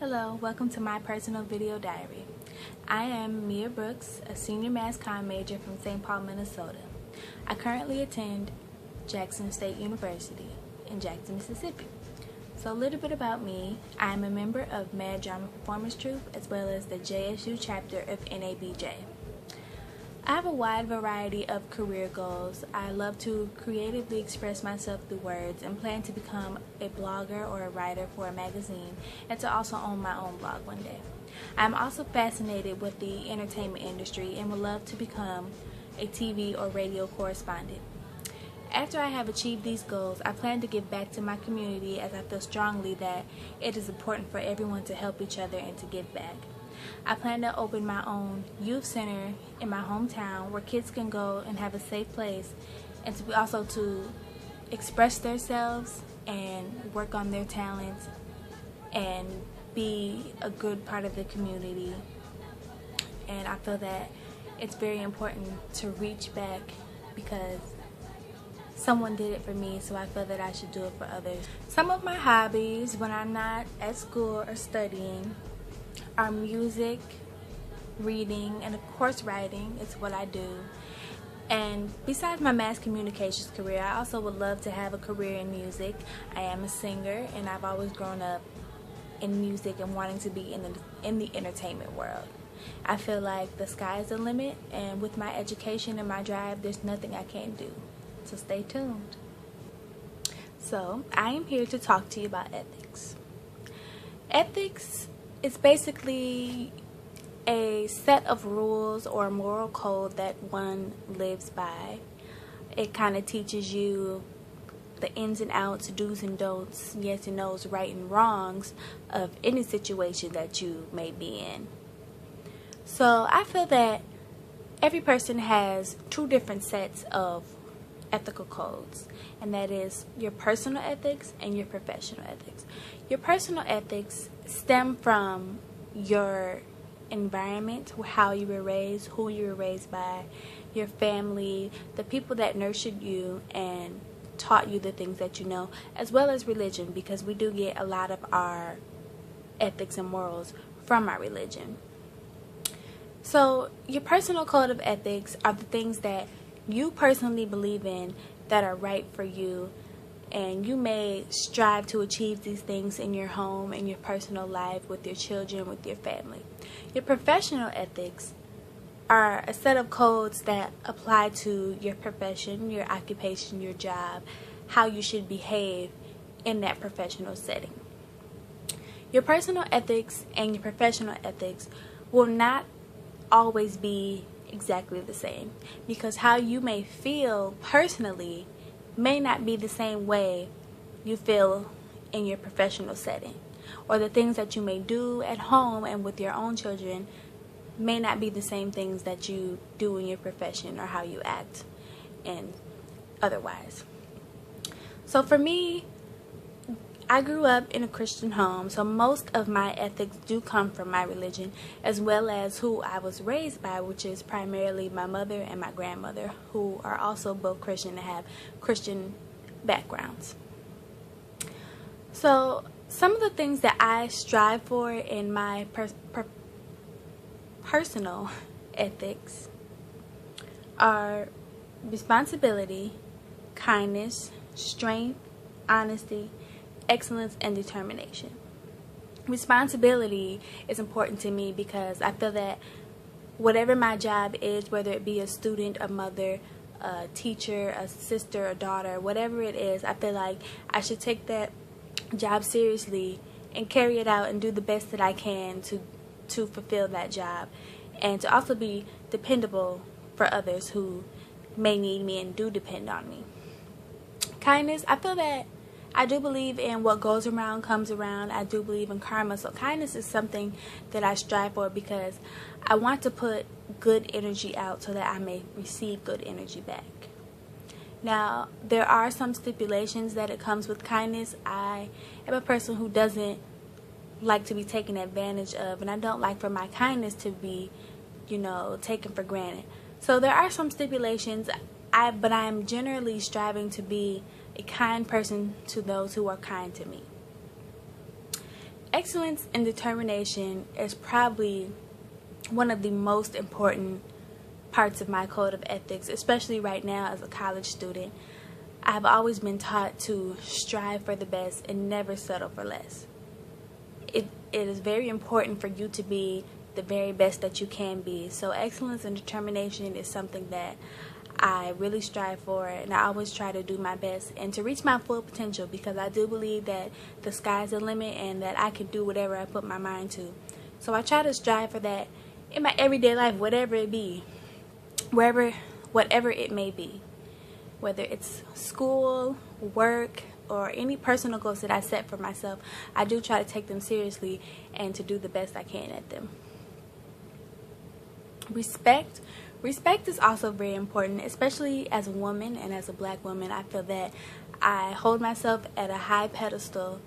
Hello, welcome to my personal video diary. I am Mia Brooks, a senior mass comm major from St. Paul, Minnesota. I currently attend Jackson State University in Jackson, Mississippi. So a little bit about me. I am a member of Mad Drama Performance Troupe as well as the JSU chapter of NABJ. I have a wide variety of career goals. I love to creatively express myself through words and plan to become a blogger or a writer for a magazine and to also own my own blog one day. I'm also fascinated with the entertainment industry and would love to become a TV or radio correspondent. After I have achieved these goals, I plan to give back to my community as I feel strongly that it is important for everyone to help each other and to give back. I plan to open my own youth center in my hometown where kids can go and have a safe place and to also to express themselves and work on their talents and be a good part of the community. And I feel that it's very important to reach back because someone did it for me, so I feel that I should do it for others. Some of my hobbies when I'm not at school or studying are music, reading, and of course writing. It's what I do. And besides my mass communications career, I also would love to have a career in music. I am a singer and I've always grown up in music and wanting to be in the entertainment world. I feel like the sky is the limit, and with my education and my drive, there's nothing I can't do. So stay tuned. So I am here to talk to you about ethics. Ethics is basically a set of rules or moral code that one lives by. It kind of teaches you the ins and outs, do's and don'ts, yes and no's, right and wrongs of any situation that you may be in. So I feel that every person has two different sets of ethical codes, and that is your personal ethics and your professional ethics. Your personal ethics stem from your environment, how you were raised, who you were raised by, your family, the people that nurtured you and taught you the things that you know, as well as religion, because we do get a lot of our ethics and morals from our religion. So your personal code of ethics are the things that you personally believe in that are right for you, and you may strive to achieve these things in your home, in your personal life, with your children, with your family. Your professional ethics are a set of codes that apply to your profession, your occupation, your job, how you should behave in that professional setting. Your personal ethics and your professional ethics will not always be exactly the same, because how you may feel personally may not be the same way you feel in your professional setting, or the things that you may do at home and with your own children may not be the same things that you do in your profession or how you act and otherwise. So for me, I grew up in a Christian home, so most of my ethics do come from my religion, as well as who I was raised by, which is primarily my mother and my grandmother, who are also both Christian and have Christian backgrounds. So some of the things that I strive for in my personal ethics are responsibility, kindness, strength, honesty, excellence, and determination. Responsibility is important to me because I feel that whatever my job is, whether it be a student, a mother, a teacher, a sister, a daughter, whatever it is, I feel like I should take that job seriously and carry it out and do the best that I can to fulfill that job, and to also be dependable for others who may need me and do depend on me. Kindness, I feel that I do believe in what goes around comes around. I do believe in karma. So kindness is something that I strive for because I want to put good energy out so that I may receive good energy back. Now, there are some stipulations that it comes with kindness. I am a person who doesn't like to be taken advantage of, and I don't like for my kindness to be, taken for granted. So there are some stipulations, but I am generally striving to be a kind person to those who are kind to me. Excellence and determination is probably one of the most important parts of my code of ethics, especially right now as a college student. I've always been taught to strive for the best and never settle for less. It is very important for you to be the very best that you can be. So excellence and determination is something that I really strive for, and I always try to do my best and to reach my full potential, because I do believe that the sky's the limit and that I can do whatever I put my mind to. So I try to strive for that in my everyday life, whatever it be, whatever it may be, whether it's school, work, or any personal goals that I set for myself. I do try to take them seriously and to do the best I can at them. Respect is also very important, especially as a woman and as a black woman. I feel that I hold myself at a high pedestal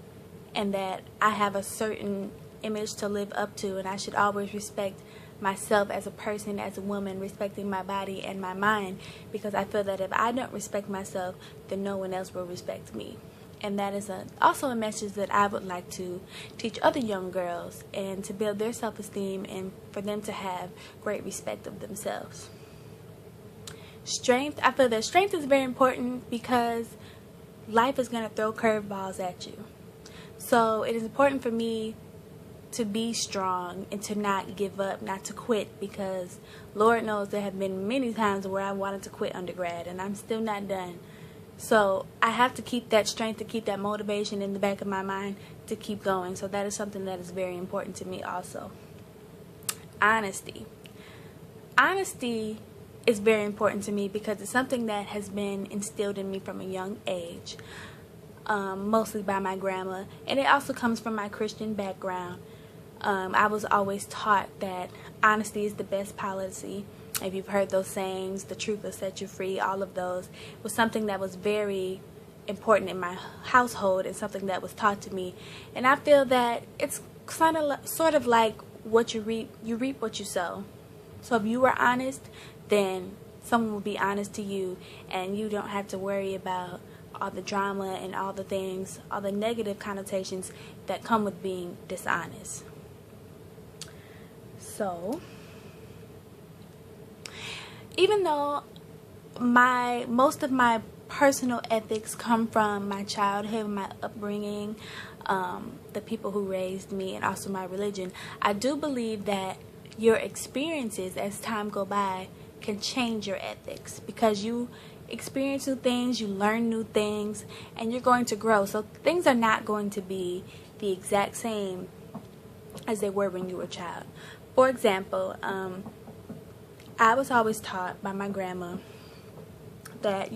and that I have a certain image to live up to, and I should always respect myself as a person, as a woman, respecting my body and my mind, because I feel that if I don't respect myself, then no one else will respect me. And that is also a message that I would like to teach other young girls, and to build their self-esteem and for them to have great respect of themselves. Strength. I feel that strength is very important because life is going to throw curveballs at you. So it is important for me to be strong and to not give up, not to quit, because Lord knows there have been many times where I wanted to quit undergrad and I'm still not done. So I have to keep that strength, to keep that motivation in the back of my mind to keep going. So that is something that is very important to me also. Honesty is very important to me because it's something that has been instilled in me from a young age, mostly by my grandma, and it also comes from my Christian background. I was always taught that honesty is the best policy. If you've heard those sayings, the truth will set you free, all of those was something that was very important in my household and something that was taught to me. And I feel that it's sort of like what you reap what you sow. So if you are honest, then someone will be honest to you, and you don't have to worry about all the drama and all the things, all the negative connotations that come with being dishonest. So even though most of my personal ethics come from my childhood, my upbringing, the people who raised me, and also my religion, I do believe that your experiences as time go by can change your ethics, because you experience new things, you learn new things, and you're going to grow. So things are not going to be the exact same as they were when you were a child. For example, I was always taught by my grandma that,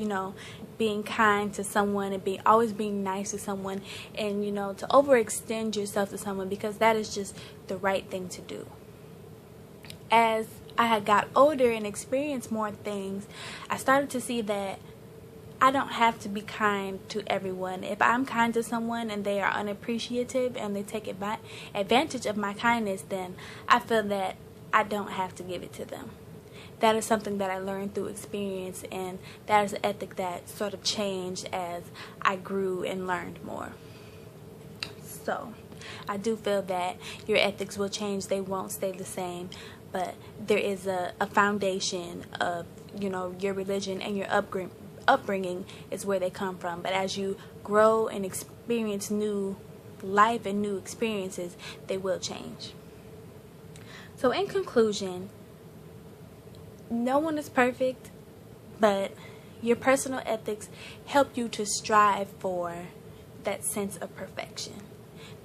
being kind to someone and always being nice to someone, and, to overextend yourself to someone, because that is just the right thing to do. As I had got older and experienced more things, I started to see that I don't have to be kind to everyone. If I'm kind to someone and they are unappreciative and they take advantage of my kindness, then I feel that I don't have to give it to them. That is something that I learned through experience, and that is an ethic that sort of changed as I grew and learned more. So I do feel that your ethics will change. They won't stay the same, but there is a foundation of, your religion and your upbringing is where they come from. But as you grow and experience new life and new experiences, they will change. So in conclusion, no one is perfect, but your personal ethics help you to strive for that sense of perfection.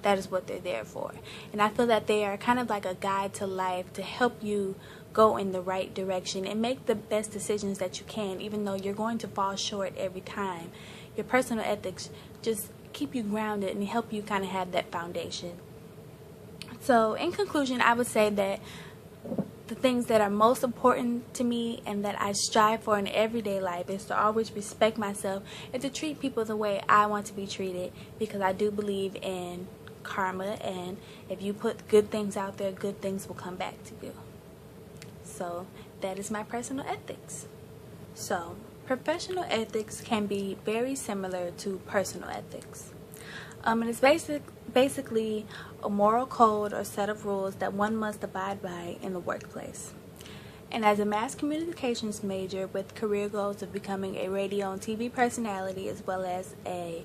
That is what they're there for. And I feel that they are kind of like a guide to life, to help you go in the right direction and make the best decisions that you can, even though you're going to fall short every time. Your personal ethics just keep you grounded and help you kind of have that foundation. So in conclusion, I would say that the things that are most important to me and that I strive for in everyday life is to always respect myself and to treat people the way I want to be treated, because I do believe in karma, and if you put good things out there, good things will come back to you. So that is my personal ethics. So professional ethics can be very similar to personal ethics. And it's basically a moral code or set of rules that one must abide by in the workplace. And as a mass communications major with career goals of becoming a radio and TV personality as well as a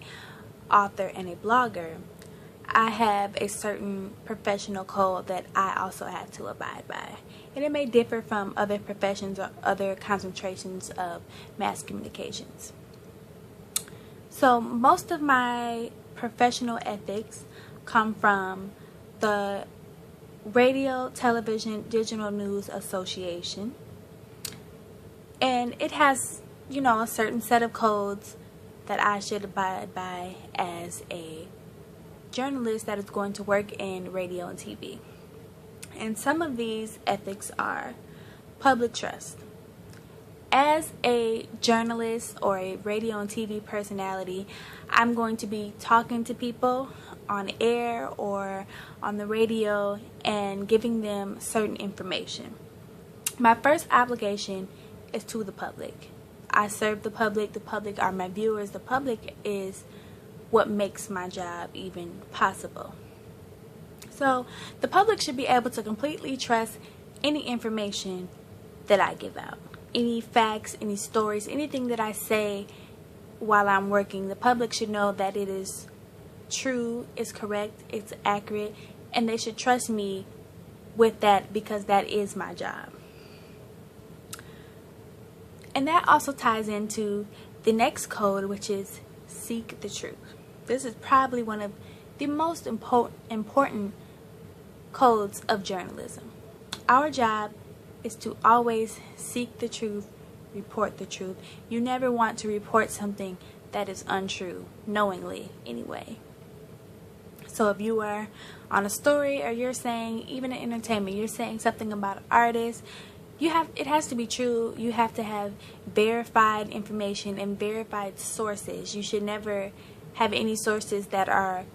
author and a blogger, I have a certain professional code that I also have to abide by. And it may differ from other professions or other concentrations of mass communications. So most of my professional ethics come from the Radio, Television, Digital News Association. And it has, a certain set of codes that I should abide by as a journalist that is going to work in radio and TV. And some of these ethics are public trust. As a journalist or a radio and TV personality, I'm going to be talking to people on air or on the radio and giving them certain information. My first obligation is to the public. I serve the public are my viewers, the public is what makes my job even possible. So the public should be able to completely trust any information that I give out. Any facts, any stories, anything that I say while I'm working, the public should know that it is true, it's correct, it's accurate, and they should trust me with that because that is my job. And that also ties into the next code, which is seek the truth. This is probably one of the most important codes of journalism. Our job is to always seek the truth, report the truth. You never want to report something that is untrue, knowingly anyway. So if you are on a story or you're saying, even in entertainment, you're saying something about an artist, it has to be true. You have to have verified information and verified sources. You should never have any sources that are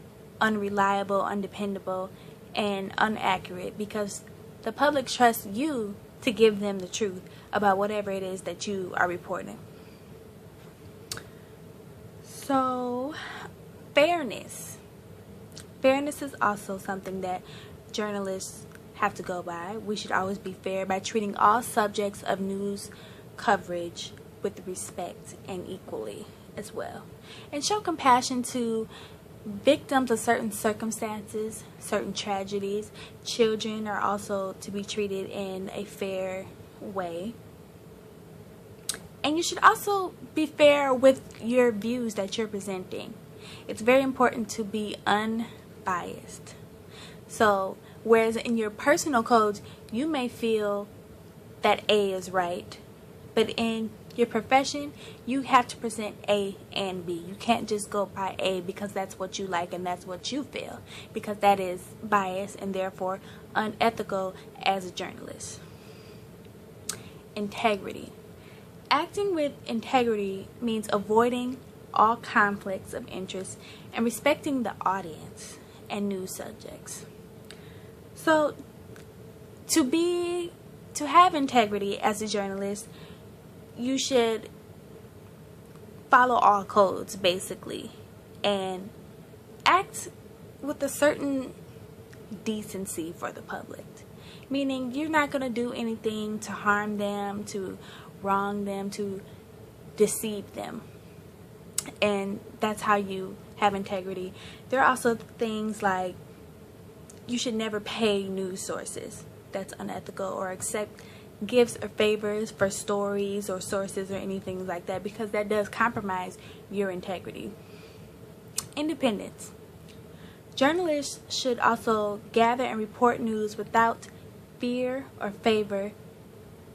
unreliable, undependable, and inaccurate, because the public trusts you to give them the truth about whatever it is that you are reporting. So, fairness. Fairness is also something that journalists have to go by. We should always be fair by treating all subjects of news coverage with respect and equally as well. And show compassion to victims of certain circumstances, certain tragedies. Children are also to be treated in a fair way. And you should also be fair with your views that you're presenting. It's very important to be unbiased. So, whereas in your personal codes, you may feel that A is right, but in your profession, you have to present A and B. You can't just go by A because that's what you like and that's what you feel, because that is biased and therefore unethical as a journalist. Integrity. Acting with integrity means avoiding all conflicts of interest and respecting the audience and news subjects. So, to have integrity as a journalist, you should follow all codes, basically, and act with a certain decency for the public. Meaning, you're not going to do anything to harm them, to wrong them, to deceive them. And that's how you have integrity. There are also things like you should never pay news sources. That's unethical, or accept gifts or favors for stories or sources or anything like that, because that does compromise your integrity. Independence. Journalists should also gather and report news without fear or favor,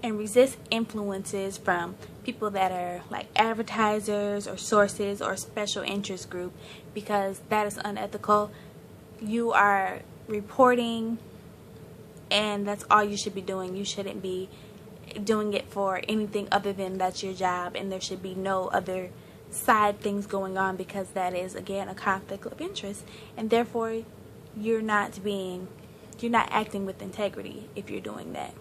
and resist influences from people that are like advertisers or sources or special interest group, because that is unethical. You are reporting, and that's all you should be doing. You shouldn't be doing it for anything other than that's your job, and there should be no other side things going on, because that is, again, a conflict of interest, and therefore you're not acting with integrity if you're doing that.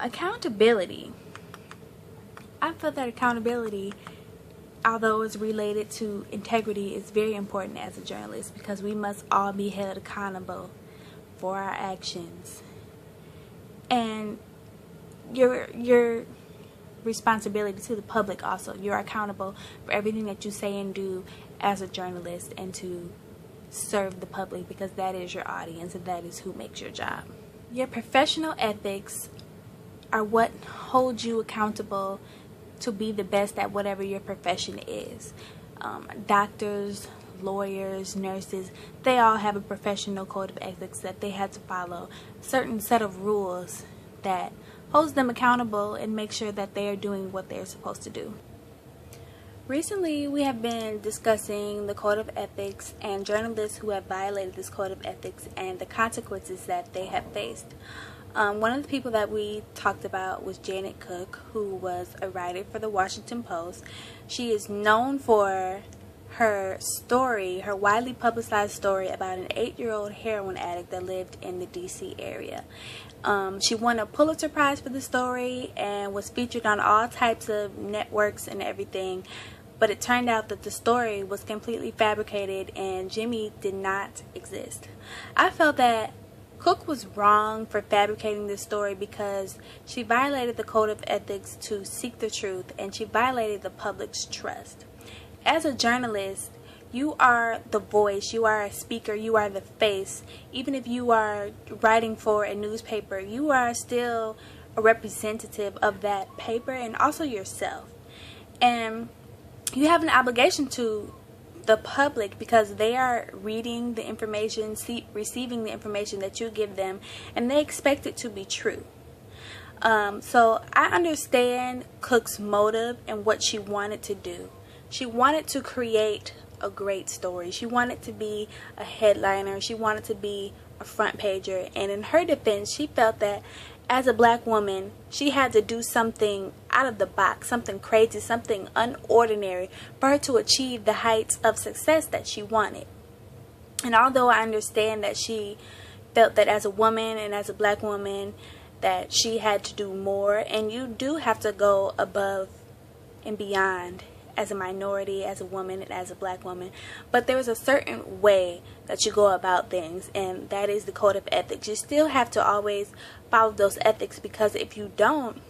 Accountability. I feel that accountability although it's related to integrity, is very important as a journalist because we must all be held accountable for our actions. And your responsibility to the public also. You're accountable for everything that you say and do as a journalist, and to serve the public, because that is your audience and that is who makes your job. Your professional ethics are what holds you accountable to be the best at whatever your profession is. Doctors, lawyers, nurses, they all have a professional code of ethics that they have to follow, a certain set of rules that holds them accountable and makes sure that they are doing what they're supposed to do. Recently, we have been discussing the code of ethics and journalists who have violated this code of ethics and the consequences that they have faced. One of the people that we talked about was Janet Cook, who was a writer for the Washington Post. She is known for her story, her widely publicized story about an 8-year-old heroin addict that lived in the D.C. area. She won a Pulitzer Prize for the story and was featured on all types of networks and everything. But it turned out that the story was completely fabricated and Jimmy did not exist. I felt that Cook was wrong for fabricating this story because she violated the code of ethics to seek the truth, and she violated the public's trust. As a journalist, you are the voice, you are a speaker, you are the face. Even if you are writing for a newspaper, you are still a representative of that paper and also yourself. And you have an obligation to the public because they are reading the information, receiving the information that you give them, and they expect it to be true. So I understand Cook's motive and what she wanted to do. She wanted to create a great story. She wanted to be a headliner. She wanted to be a front pager. And in her defense, she felt that as a black woman, she had to do something out of the box, something crazy, something unordinary for her to achieve the heights of success that she wanted. And although I understand that she felt that as a woman and as a black woman that she had to do more, and you do have to go above and beyond as a minority, as a woman, and as a black woman, but there is a certain way that you go about things, and that is the code of ethics. You still have to always follow those ethics, because if you don't,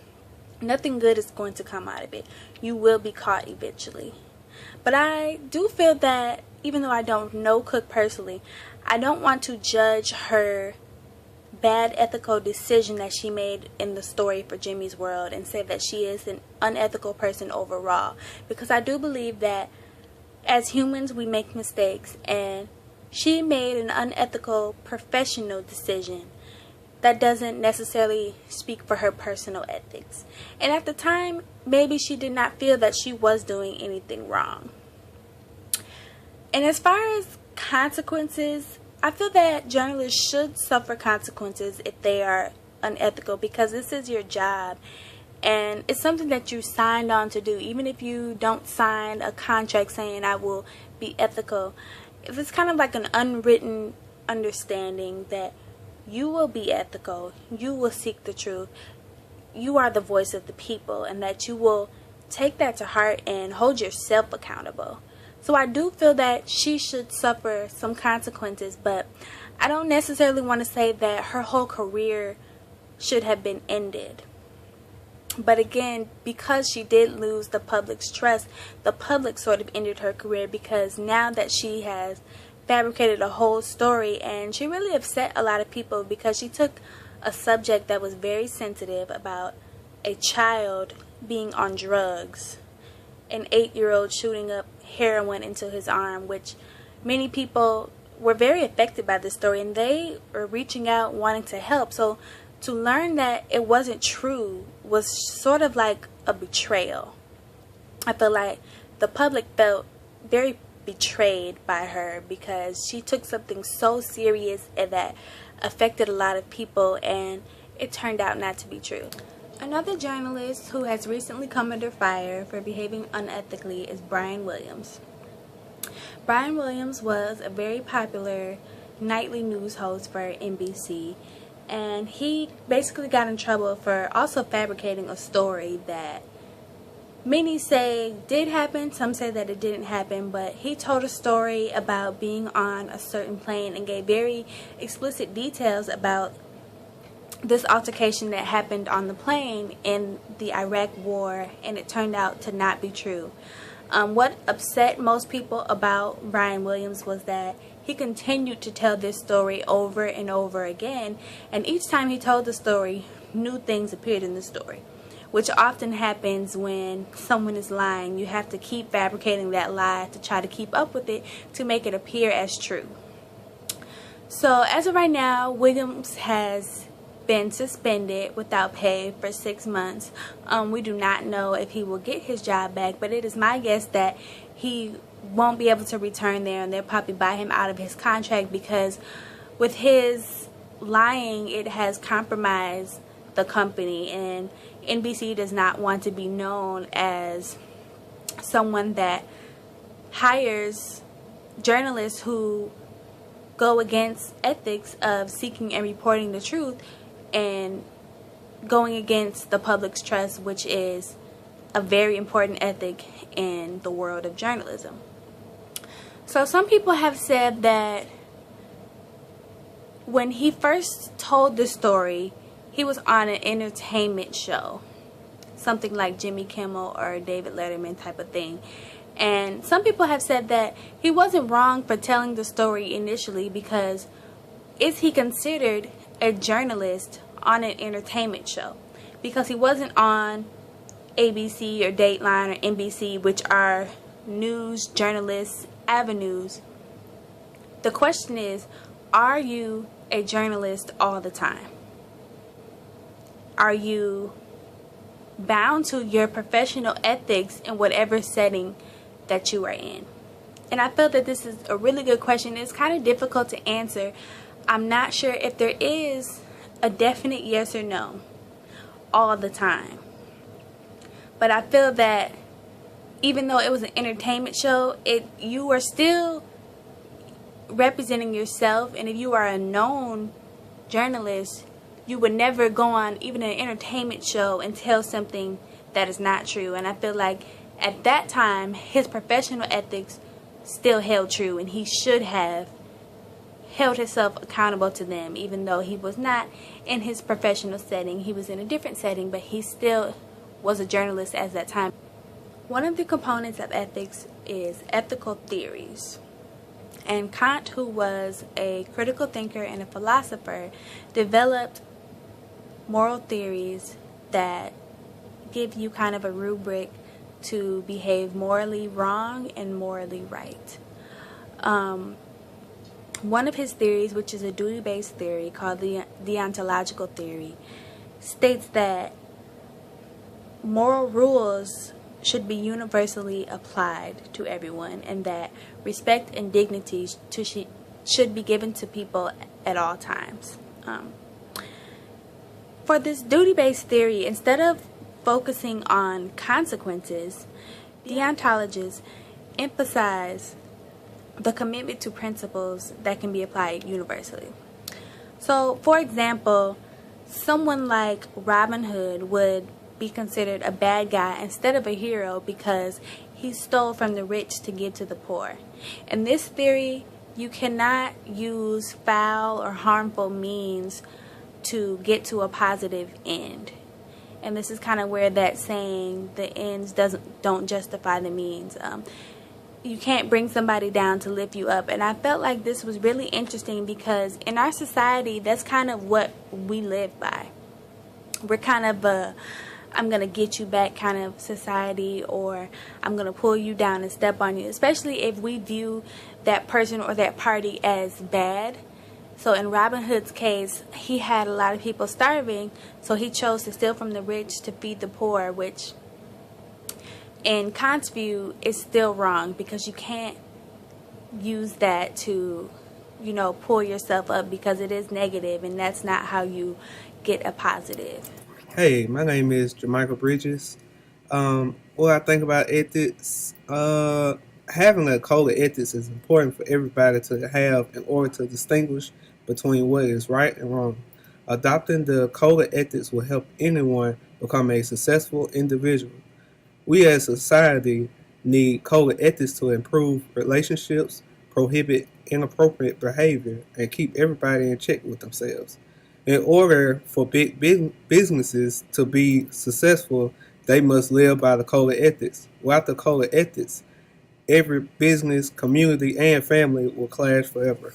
nothing good is going to come out of it. You will be caught eventually. But I do feel that even though I don't know Cook personally, I don't want to judge her bad ethical decision that she made in the story for Jimmy's World and say that she is an unethical person overall, because I do believe that as humans we make mistakes, and she made an unethical professional decision that doesn't necessarily speak for her personal ethics. And at the time, maybe she did not feel that she was doing anything wrong. And as far as consequences, I feel that journalists should suffer consequences if they are unethical, because this is your job and it's something that you signed on to do. Even if you don't sign a contract saying I will be ethical, if it's kind of like an unwritten understanding that you will be ethical, you will seek the truth, you are the voice of the people, and that you will take that to heart and hold yourself accountable. So I do feel that she should suffer some consequences, but I don't necessarily want to say that her whole career should have been ended. But again, because she did lose the public's trust, the public sort of ended her career, because now that she has fabricated a whole story, and she really upset a lot of people because she took a subject that was very sensitive about a child being on drugs, an 8-year-old shooting up heroin into his arm, which many people were very affected by this story, and they were reaching out wanting to help. So to learn that it wasn't true was sort of like a betrayal. I feel like the public felt very betrayed by her because she took something so serious and that affected a lot of people, and it turned out not to be true. Another journalist who has recently come under fire for behaving unethically is Brian Williams. Brian Williams was a very popular nightly news host for NBC, and he basically got in trouble for also fabricating a story that many say did happen, some say that it didn't happen, but he told a story about being on a certain plane and gave very explicit details about this altercation that happened on the plane in the Iraq War, and it turned out to not be true. What upset most people about Brian Williams was that he continued to tell this story over and over again, and each time he told the story, new things appeared in the story, which often happens when someone is lying. You have to keep fabricating that lie to try to keep up with it to make it appear as true. So as of right now, Williams has been suspended without pay for 6 months. We do not know if he will get his job back, but it is my guess that he won't be able to return there, and they'll probably buy him out of his contract, because with his lying, it has compromised the company, and NBC does not want to be known as someone that hires journalists who go against ethics of seeking and reporting the truth and going against the public's trust, which is a very important ethic in the world of journalism. So some people have said that when he first told the story, he was on an entertainment show, something like Jimmy Kimmel or David Letterman type of thing. And some people have said that he wasn't wrong for telling the story initially, because is he considered a journalist on an entertainment show? Because he wasn't on ABC or Dateline or NBC, which are news journalists avenues. The question is, are you a journalist all the time? Are you bound to your professional ethics in whatever setting that you are in? And I feel that this is a really good question. It's kind of difficult to answer. I'm not sure if there is a definite yes or no all the time. But I feel that even though it was an entertainment show, you are still representing yourself, and if you are a known journalist, you would never go on even an entertainment show and tell something that is not true. And I feel like at that time, his professional ethics still held true, and he should have held himself accountable to them, even though he was not in his professional setting. He was in a different setting, but he still was a journalist at that time. One of the components of ethics is ethical theories. And Kant, who was a critical thinker and a philosopher, developed moral theories that give you kind of a rubric to behave morally wrong and morally right. One of his theories, which is a duty-based theory called the deontological theory, states that moral rules should be universally applied to everyone, and that respect and dignity should be given to people at all times. For this duty-based theory, instead of focusing on consequences, deontologists emphasize the commitment to principles that can be applied universally. So, for example, someone like Robin Hood would be considered a bad guy instead of a hero because he stole from the rich to give to the poor. In this theory, you cannot use foul or harmful means to get to a positive end. And this is kind of where that saying, the ends don't justify the means. You can't bring somebody down to lift you up. And I felt like this was really interesting because in our society, that's kind of what we live by. We're kind of a I'm going to get you back kind of society, or I'm going to pull you down and step on you, especially if we view that person or that party as bad. So in Robin Hood's case, he had a lot of people starving, so he chose to steal from the rich to feed the poor, which in Kant's view is still wrong, because you can't use that to, pull yourself up, because it is negative, and that's not how you get a positive. Hey, my name is Jermichael Bridges. What I think about ethics, having a code of ethics is important for everybody to have in order to distinguish between what is right and wrong. Adopting the code of ethics will help anyone become a successful individual. We as a society need code of ethics to improve relationships, prohibit inappropriate behavior, and keep everybody in check with themselves. In order for big businesses to be successful, they must live by the code of ethics. Without the code of ethics, every business, community, and family will clash forever.